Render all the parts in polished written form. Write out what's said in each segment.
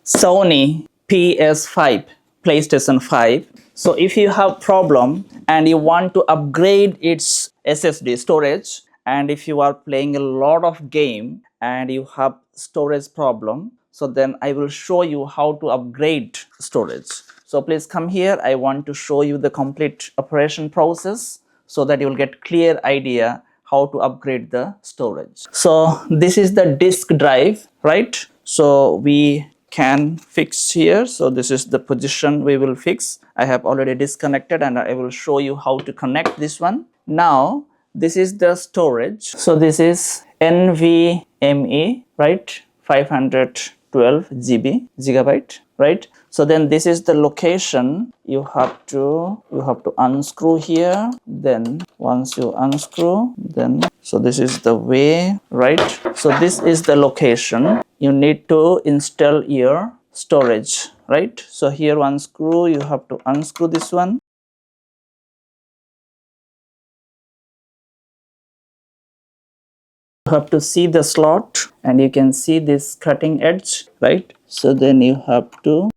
Sony PS5 PlayStation 5. So if you have problem and you want to upgrade its SSD storage, and if you are playing a lot of game and you have storage problem, so then I will show you how to upgrade storage. So please come here. I want to show you the complete operation process so that you will get clear idea how to upgrade the storage. So this is the disk drive, right? So we can fix here. So this is the position we will fix. I have already disconnected and I will show you how to connect this one. Now this is the storage. So this is NVMe, right? 512 gigabyte, right? So then this is the location. You have to unscrew here. Then once you unscrew, then so this is the way, right? So this is the location. You need to install your storage, right? So here one screw, you have to unscrew this one. You have to see the slot and you can see this cutting edge, right? So then you have to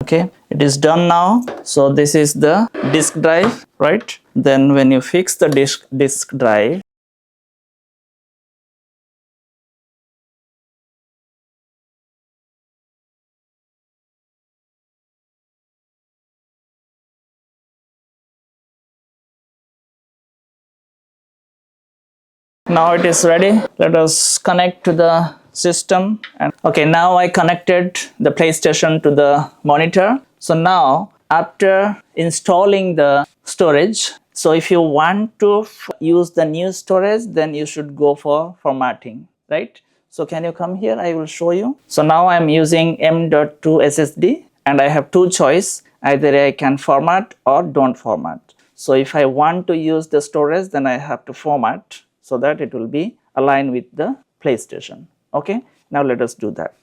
okay, it is done now. So this is the disk drive, right? Then when you fix the disk drive, now it is ready. Let us connect to the system. And okay, now I connected the PlayStation to the monitor. So now after installing the storage, so if you want to use the new storage, then you should go for formatting, right? So can you come here? I will show you. So now I'm using M.2 SSD and I have two choice. Either I can format or don't format. So if I want to use the storage, then I have to format so that it will be aligned with the PlayStation. Okay, now let us do that.